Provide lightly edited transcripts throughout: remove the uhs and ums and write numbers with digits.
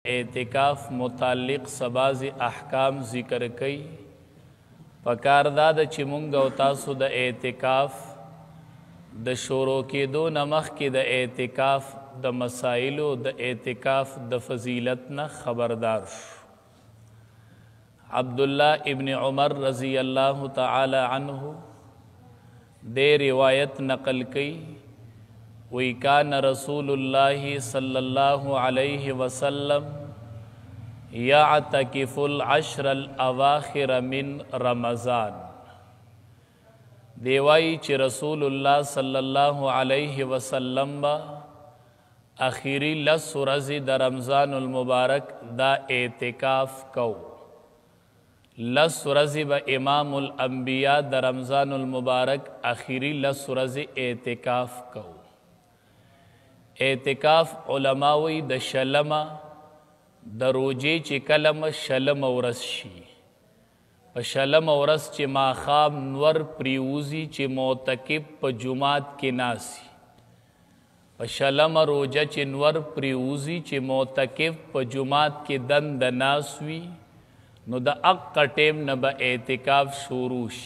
एतिकाफ मुतालिक सबाज़ अहकाम ज़िक्र कई पकारदाद चिमुंग तासु द एतिकाफ द शोरो के दो नमख के द एतिकाफ द मसाइलो द एतिकाफ द फजीलत न खबरदार। अब्दुल्ला इब्न उमर रज़ी अल्लाह तआला अन्हु दे रिवायत नकल कई वही कान रसूलुल्लाहि सल्लल्लाहु अलैहि वसल्लम यातकिफुल अश्रल अवाखिर मिन रमज़ान। देवाई च रसूलुल्लाह सल्लल्लाहु अलैहि वसल्लम बा आखिरी लस रज़ी द रमज़ानुल मुबारक दा एतिकाफ कौ। लस रज़ी ब इमामुल अंबिया द रमज़ानुल मुबारक आखिरी लस रज़ी एतिकाफ कौ। एतिकाफ उलमावी द शलमा द रोजे च कलम शलम औरस शी प शलम औरस च माखाब नवर प्रियूजी च मोतकिब प जुमात के नासी प शलम रोजा च नवर प्रियूजी च मोतकिब प जुमात के दन द नासवी नु द अक्का टेम न ब एतिकाफ शुरूश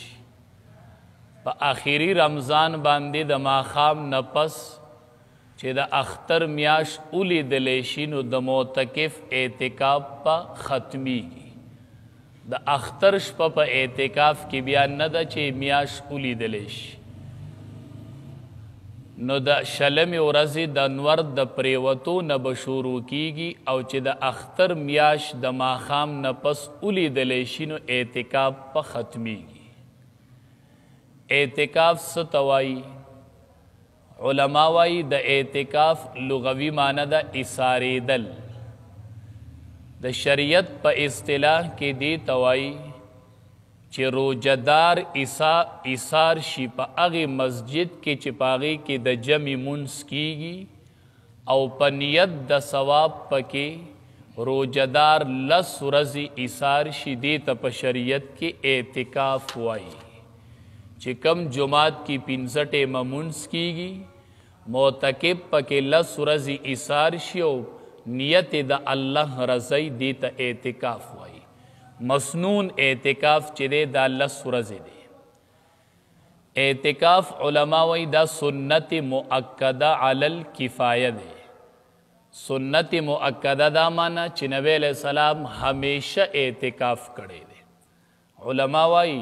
प आखिरी रमज़ान बांदे द माखाब न पस चे द अख्तर म्याश उली दलेशी नु द मोतकिफ एतिकाफ पा ख़त्मी की द अख्तर शप प एतिकाफ की बयान न द चे म्याश उली दलेशी नु द शलम रज़ी द नवर द प्रेवतो न बशूरू कीगी और चे द अख्तर म्याश द माखाम न पस उली दलेशी नु एतिकाफ पा ख़त्मी की। एतिकाफ सतवाई उलमावाई द एतिकाफ लुग़वी माना द इसारे दल द शरीयत प इस्तिलाह के दी तवाई चे रोजदार इसार शी प अगी मस्जिद के चिपागी के द जमी मुंस कीगी और पनियत द सवाब पके रोजदार लस रज़ी इसार शी दी तप शरीयत के एतिकाफ हुआई चिकम जुमात की पिंसटे ममुंस कीगी मोतकिब पके लस रज़ी इसार शियो नियत द अल्लाह रज़ई दी त एतिकाफ हुआई मसनून एतिकाफ चिदे दा लस रज़ी दे। एतिकाफ उलमा वही दा सुन्नत मुअक्कदा अलल किफ़ाया दे। सुन्नत मुअक्कदा दा माना च नबी अलैहि सलाम हमेशा एतिकाफ करे दे। उलमा वही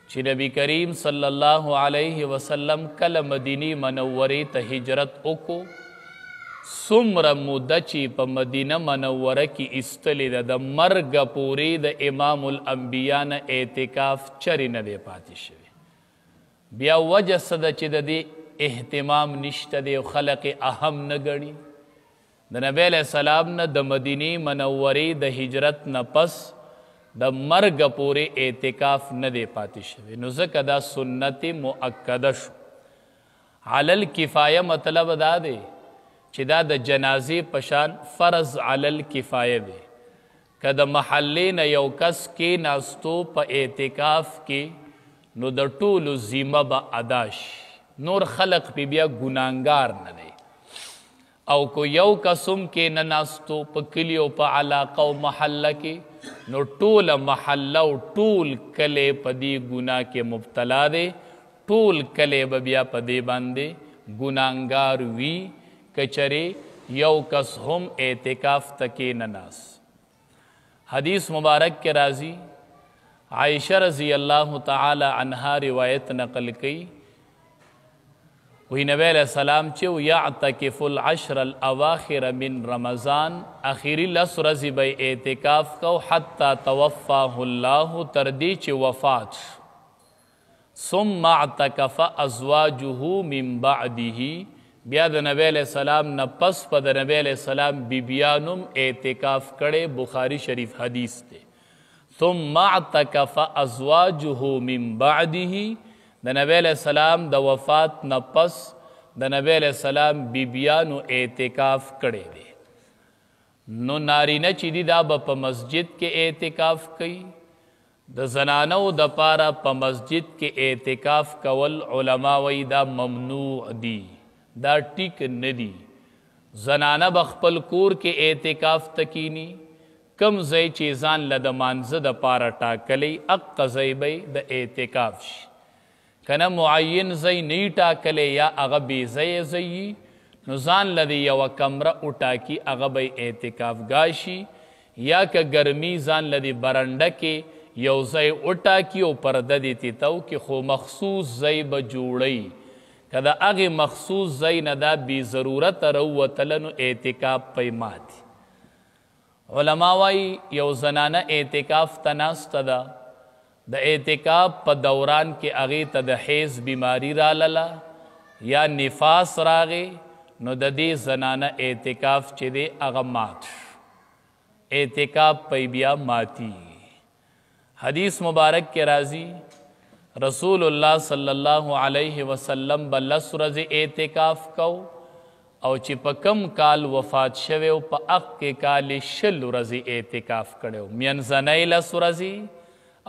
ची नबी करीम सल्लल्लाहु अलैहि वसल्लम कल मदीनी मनव्वरे त हिजरत ओको सुम्र मुदची प मदीना मनव्वरे की इस्तली द मर्ग पूरी द इमामुल अंबिया न एतिकाफ चरी न दे पाती शवे बिया वजह सद चिद दे एहतिमाम निश्त दे खलक अहम न गणी द नबी अलैहि सलाम न द मदीनी मनव्वरे द हिजरत न पस द मर्ग पूरे एतिकाफ न दे पाती शवे नुज़कदा सुन्नत मुअक्कदश अलल किफ़ाया मतलब दा दे चिदा द जनाज़े पशान फ़र्ज़ अलल किफ़ाया दे कद महल्ले न यौकस के नास्तो प एतिकाफ के नु द टूल ज़िम्मा ब अदाश नूर खलक पे बिया गुनांगार न दे औ को यौ कसुम के न नास्तो प किलियो प अलाक़ा व महल्ला के नो टूल महल्ला टूल कले पदी गुना के मुब्तला दे टूल कले बबिया पदे बांदे गुनांगार वी कचरे यौ कस हम एतिकाफ तके ननास। हदीस मुबारक के राजी आयशा रज़ी अल्लाह तआला अन्हा रिवायत नकल कई वही नबी अलैहिस्सलाम चे यातकिफुल अश्रल अवाखिर मिन रमज़ान आखिरी लस रज़ी बे एतिकाफ को हत्ता तवफ़्फ़ाहुल्लाहु तरदी चे वफ़ात सुम्मा अतकफ़ अज़वाजुहु मिन बअदिही बिया द नबी अलैहिस्सलाम न पस पद नबी अलैहिस्सलाम बिबियानुम एतिकाफ कड़े बुखारी शरीफ हदीस थे सुम्मा अतकफ़ अज़वाजुहु मिन बअदिही द नबी अलैहिस्सलाम द वफ़ात न पस द नबी अलैहिस्सलाम बिबियानु एतिकाफ करे दे नो नारी न चिदी दा प मस्जिद के एतिकाफ कई द जनानो द पारा प मस्जिद के एतिकाफ कवल उलमा वही दा ममनू दी दा टिक नदी زنانه بخپل کور کې اعتکاف تکینی کم ځای چې ځان له د مانځه د پاره ټاکلی اق ځای به د اعتکاف شي کنه معین ځای نه ټاکلی یا هغه بې ځایه ځای نو ځان له د یوه کمره وټاکي هغه به اعتکافګاه شي یا که ګرمي ځان له د برنډه کې یو ځای وټاکي او پرده دې تیتو کې خو مخصوص ځای به جوړی که د هغې مخصوص ځای نه دا بې ضرورته راووتله نو اعتکاف پی ماتي علما وایي یو زنانه اعتکاف ته ناسته ده د اعتکاف په دوران کې هغې ته د حیض بیماری رالله یا نفاس راغی نو د دې زنانه اعتکاف چې دی هغه مات اعتکاف پی بیا ماتی حدیث مبارک کې راځي رسول الله صلی الله علیه وسلم به لس ورځې اعتکاف کو او چې په کم کال وفات شوی او په هغې کال یې 20 ورځې اعتکاف کړی و منځنۍ 10 ورځې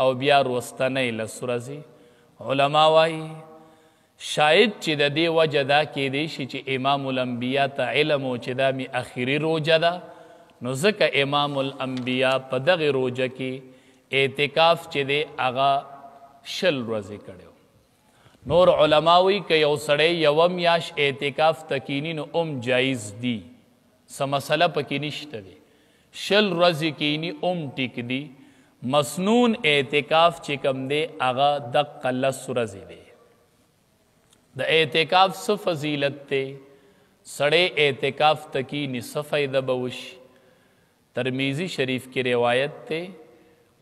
او بیا وروستنۍ 10 ورځې علما وایي شاید چې د دې وجه دا کیدی شي چې امام الانبیا ته علم و چې دا می اخري روجه ده نو ځکه امام الانبیا په دغې روجه کې اعتکاف چې دی هغه 20 ورځې کړی نور علماوی که یو سړی یوه میاشت اعتکاف تکینی نو جایز دی څه مسله پکې نشته دی 20 ورځې کینی ټیک دی مسنون اعتکاف چې کوم دی هغه دقه 10 ورځې دی د اعتکاف څه فضیلت دی سړی اعتکاف تکینی څه فایده به وشي ترمیزی شریف کې روایت دی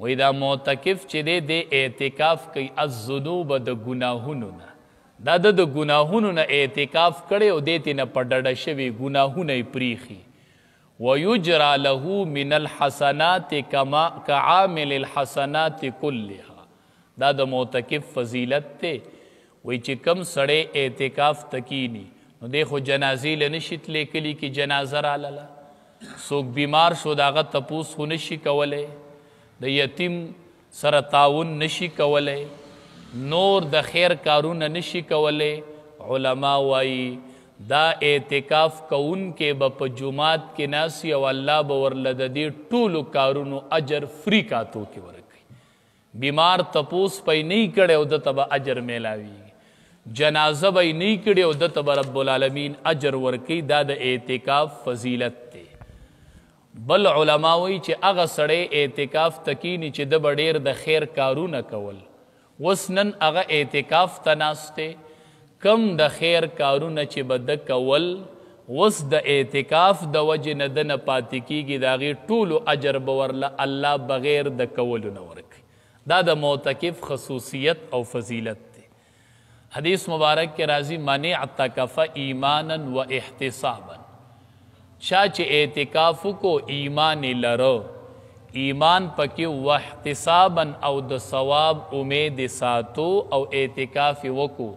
وی دا معتکف چې دی د اعتکاف کوي الذنوب د ګناهونو نه دا د ګناهونو نه اعتکاف کړی او دې ترې نه په ډډه شوي ګناهونه یې پریښي ویجرا له من الحسنات کعامل الحسنات کلها دا د معتکف فضیلت دی وی چې کم سړی اعتکاف تکینی نو دی خو جنازې له نشي تللی کلي کې جنازه رالاله څوک بیمار شو د هغه تپوس خو نشي کولی د یتیم سره تعاون نشي کولی نور د خیر کارونه نشي کولی علما وایي دا اعتکاف کوونکې به په جومات کې ناسي او الله به ورله د دې ټولو کارونو اجر فری کاتو کې ورکوي بیمار تپوس پی نه کړی او دته به اجر میلاویږي جنازه به یې نه کړي او دته به رب العالمین اجر ورکوي دا د اعتکاف فضیلت دی بل علماوی چې هغه سړی اعتکاف تکینی چې د به ډېر د خیر کارونه کول اوس نن هغه اعتکاف ته ناست دی کم د خیر کارونه چې به ده کول اوس د اعتکاف د وجې نه ده نه پاتې کیږي د هغې ټولو اجر به ورله الله بغیر د کولو نه ورکوي دا د معتکف خصوصیت او فضیلت دی حدیث مبارک کې راځي من اعتکف ایمانا و احتسابا چا چې اعتکاف کو ایمان لرو ایمان پکې و احتسابا او د ثواب امید ساتو او اعتکاف وکو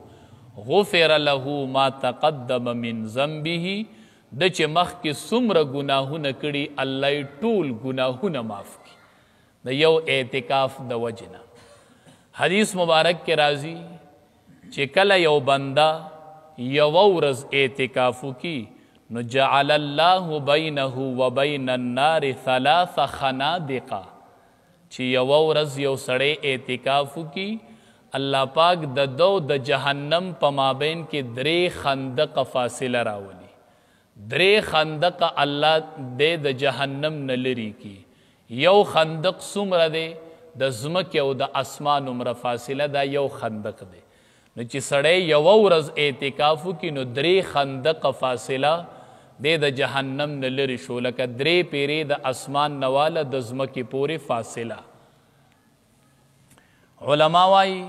غفر له ما تقدم من ذنبه د چې مخکې څومره ګناهونه کړي الله یې ټول ګناهونه معاف کړي د یو اعتکاف د وجې نه حدیث مبارک کې راځي چې کله یو بنده یوه ورځ اعتکاف وکړي نو جعل الله بینه و بین النار 3 خنادقا چې یوه ورځ یو سړی اعتکاف وکړي الله پاک د دو د جهنم په مابین کې 3 خندق فاصله راولي 3 خندق الله دې د جهنم نه لري کړي یو خندق څومره دی د ځمکې او د اسمان عمره فاصله دا یو خندق دی نو چې سړی یوه ورځ اعتکاف وکړي نو 3 خندق فاصله دی د جهنم نه لرې شو لکه 3 پیرې د اسمان نه واله د ځمکې پورې فاصله علما وایي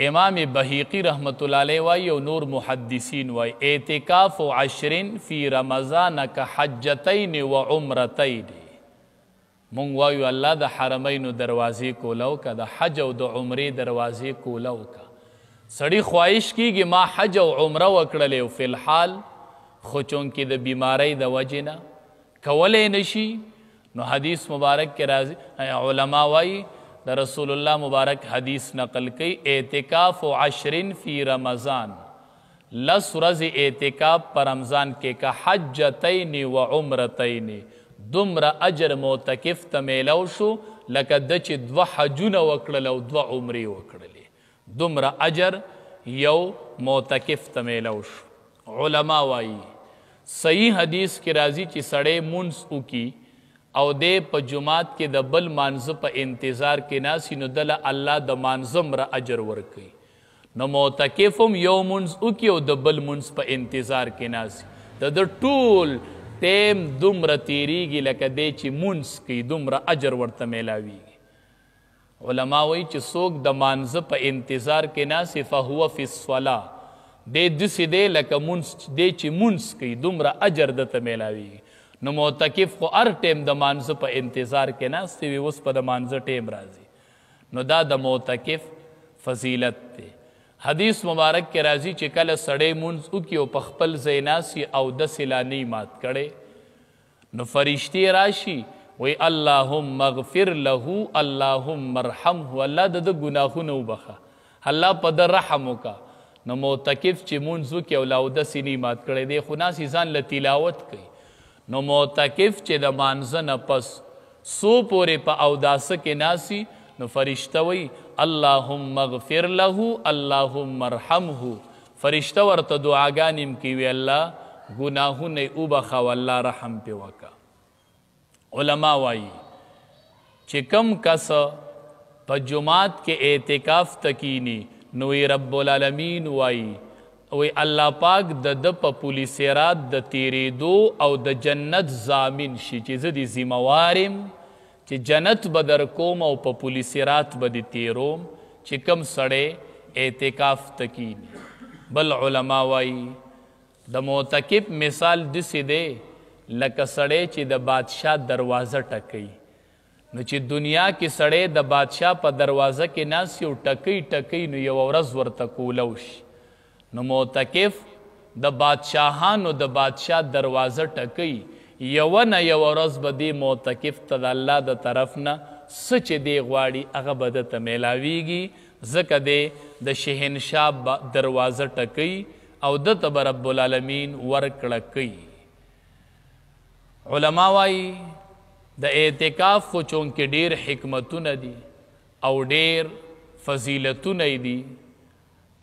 امام بهیقی رحمت الله علیه وایي او نور محدثین وایي اعتکاف 10 فی رمضان که حجتین و عمرتین مونږ وایو الله د حرمینو دروازې کولو که د حج او د عمرې دروازې کولو که سړی خواهش کیږي ما حج او عمره وکړلی او فی الحال خو چونکې د بیماری د وجې نه کولی نشي نو حدیث مبارک کې راځي علما وایي د رسول الله مبارک حدیث نقل کوي اعتکاف 10 فی رمضان لس ورځې اعتکاف په رمضان کې که حجتین و عمرتین دومره اجر معتکف ته میلو شو لکه د چې 2 حجونه وکړل او 2 عمرې وکړلې دومره اجر یو معتکف ته میلو شو علما وایي صحیح حدیث کې راځي چې سړی مونځ وکي او دی په جماعت کې د بل مانځه په انتظار کې ناسي نو دله الله د مانځه مره اجر ورکوي نو معتکف هم یو مونځ وکي او د بل مونځ په انتظار کې ناسي د ټول ټیم دومره تیریږي لکه دی چې مونځ کوي دومره اجر ورته میلاویږي علما وایي چې څوک د مانځه په انتظار کې ناسي فهو فی الصلاة دی داسې دی لکه مونځ دی چې مونځ کوي دومره اجر درته میلاویږي نو معتکف خو هر ټیم د مانځه په انتظار کې ناستې وي اوس په د مانځه ټیم راځي نو دا د معتکف فضیلت دی حدیث مبارک کې راځي چې کله سړی مونځ وکړي او په خپل ځای ناست وي اودس یې لا نه مات کړی نو فرشتې راشي وی اللهم اغفر له اللهم ارحمه الله د ګناهونه وبخه الله په د رحم وکړه نو معتکف چې مونځ وکړي او لا اودس یې نه مات کړی دی خو ناسي ځان له تلاوت کوي نو معتکف چې د مانځه نه پس څو پورې په اوداسه کې ناسي نو فرشته وی اللهم اغفر له اللهم ارحمه فرشته ورته دعاګانې کوي الله ګناهونه یې وبخه او الله رحم پې وکړه علما وایي چې کم کس په جماعت کې اعتکاف تکینی نو رب العالمین وایي وی الله پاک د په پولیسرات د تیریدو او د جنت ضامن شي چې زه دې ذموارم چې جنت به در کوم او په پولیسرات به دې تیروم چې کم سړی اعتکاف تکینی بل علما وایي د معتکف مثال داسې دی لکه سړی چې د بادشاه دروازه ټکوي نو چې دنیا کې سړی د بادشاه په دروازه کې ناست یو ټکوي نو یوه ورځ ورته کولو شي نو معتکف د بادشاهانو د بادشاه دروازه ټکوي یوه نه یوه ورځ به دې معتکف ته د الله د طرف نه څه چې دی غواړي هغه به درته میلاویږي ځکه دی د شهنشاه دروازه ټکوي او دته به رب العالمین ورکړه کوي علما وایي د اعتکاف خو چونکې ډیر حکمتونه دي او ډیر فضیلتونه دي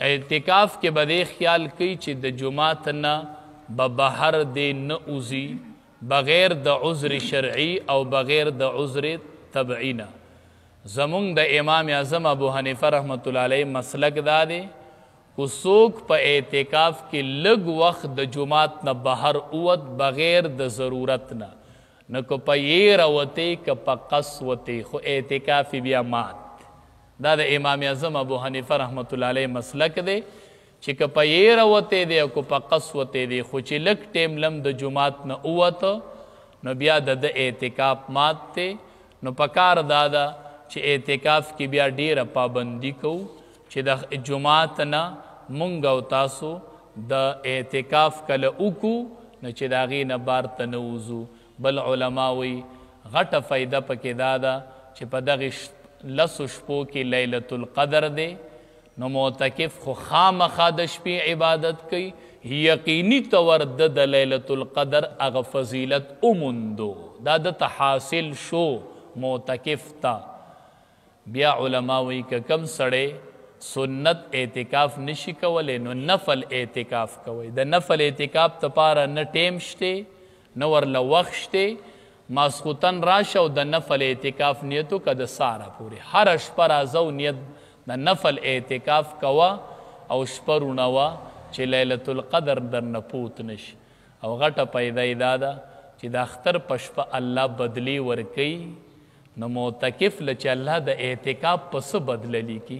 اعتکاف کې به دې خیال کوي چې د جماعت نه به بهر دی نه اوځي بغیر د عذر شرعي او بغیر د عذر طبعي نه زمونږ د امام اعظم ابو حنیفه رحمت الله علیه مسلک دا دی کو څوک په اعتکاف کې لږ وخت د جماعت نه بهر اوت بغیر د ضرورت نه نه کو په یېره وتې که په قص وتې خو اعتکاف بیا مات دا د امام اعظم ابو حنیفه رحمت الله علیه مسلک دی چې که په یېره وتې دی او که په قص وتې دی خو چې لږ ټیم لم د جماعت نه اووته نو بیا د اعتکاف مات دی نو پکار دا ده چې اعتکاف کې بیا ډیره پابندي کوو چې د جماعت نه مونږ او تاسو د اعتکاف کله وکړو نو چې د هغې نه بار ته نه وځو بل علما وایي غټه فایده پکې دا ده چې په دغې لسو شپو کې لیلة القدر دی نو معتکف خو خامخا د شپې عبادت کوي یقیني طور د لیلة القدر هغه فضیلت وموندو دا دته حاصل شو معتکف ته بیا علما وایي که کم سړی سنت اعتکاف نشي کولی نو نفل اعتکاف کوي د نفل اعتکاف دپاره نه ټیم شته نه ورله وخت شته ماسخوتن راشه او د نفل اعتکاف نیتو که د ساره پورې هره شپه راځه او نیت د نفل اعتکاف کوه او شپه رونوه چې لیلة القدر درنه پوت نشي او غټه پیدا یې دا ده چې د اختر په شپه الله بدلی ورکوي نو معتکف له چې الله د اعتکاف په څه بدله لیکي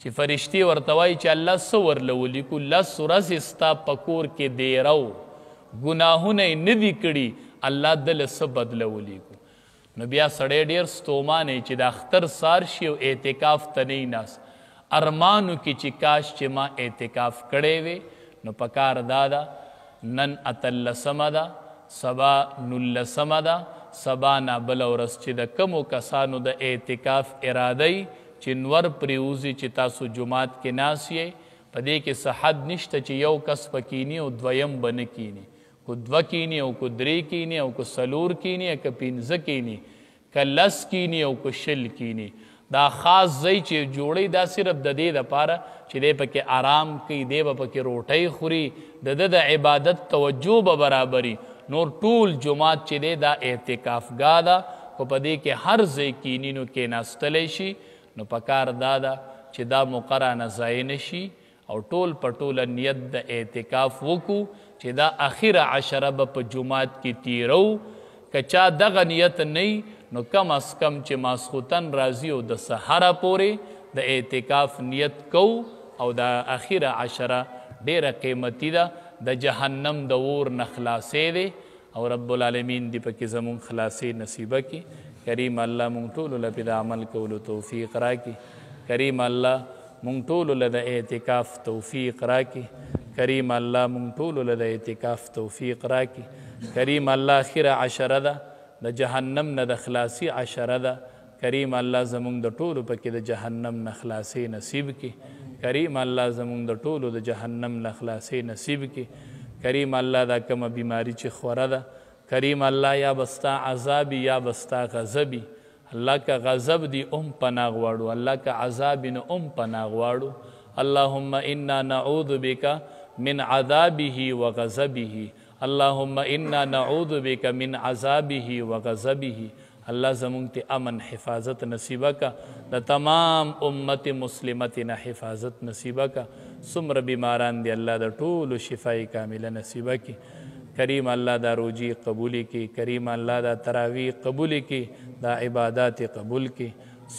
چې فرشتې ورته وایي چې الله څه ورله ولیکو لس ورځې ستا په کور کې دیرو ګناهونه یې نه دي کړي الله دله څه بدله ولیکو نو بیا سړی ډېر ستومانه چې د اختر سار شي او اعتکاف ته نه ناست ارمانو کې چې کاش چې ما اعتکاف کړی وی نو پکار دا ده نن اتلسمه ده سبا نولسمه ده سبا نه بله ورځ چې د کمو کسانو د اعتکاف اراده چې نور پرېوځي چې تاسو جماعت کې ناست یې پدې کې صحت نشته چې یو کس پکینی او دویم بنه کینی کو دو کینی او کو درې کینی او کو سلور کینی او کو پنځه کینی که لس کینی او کو شل کینی دا خاص ځای چې جوړی دا صرف د دې دپاره چې دی پکې آرام کوي دی به پکې روټۍ خوري د د عبادت توجه به برابري نور ټول جماعت چې دی دا اعتکافګاه ده خو په دې کې هر ځای کینی نو کېناستلی شي نو پکار دا ده چې دا مقرانه ضایع نشي او ټول په ټوله نیت د اعتکاف وکړو چې دا اخره عشره به په جماعت کې تیرو که چا دغه نیت نه نو کم از کم چې ماسخوتن راځي او د سحره پورې د اعتکاف نیت کو او د اخره عشره ډیره قیمتي ده د جهنم د اور نه خلاصې دی او رب العالمین دی پکې زمون خلاصې نصیبه کی کریم الله مونږ ټولو له د عمل کولو توفیق راکړي کریم الله مونږ ټولو له د اعتکاف توفیق راکړي کریم الله مونږ ټولو له د اعتکاف توفیق راکړي کریم الله اخره عشره ده د جهنم نه د خلاصي عشره ده کریم الله زمونږ د ټولو پکې د جهنم نه خلاصې نصیب کړي کریم الله زمونږ د ټولو د جهنم نه خلاصې نصیب کړي کریم الله دا کومه بیماری چې خوره ده کریم الله یا بستا عذابی یا بستا غضبی الله کا غضب دی پناه غواړو الله کا عذاب نه پناه غواړو اللهم انا نعوذ بک من عذابه وغضبه اللهم انا نعوذ بک من عذابه وغضبه الله زمونږ ته امن حفاظت نصیبه کا د تمام امت مسلمت نه حفاظت نصیبه کا څومره بیماران دی الله د ټولو شفای کامله نصیبه کی کریم الله دا روجی قبولی کی کریم الله دا تراویح قبولی کی دا عبادات قبول کی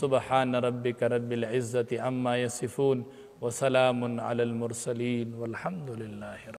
سبحان ربک رب العزة عما یصفون وسلام علی المرسلین والحمد لله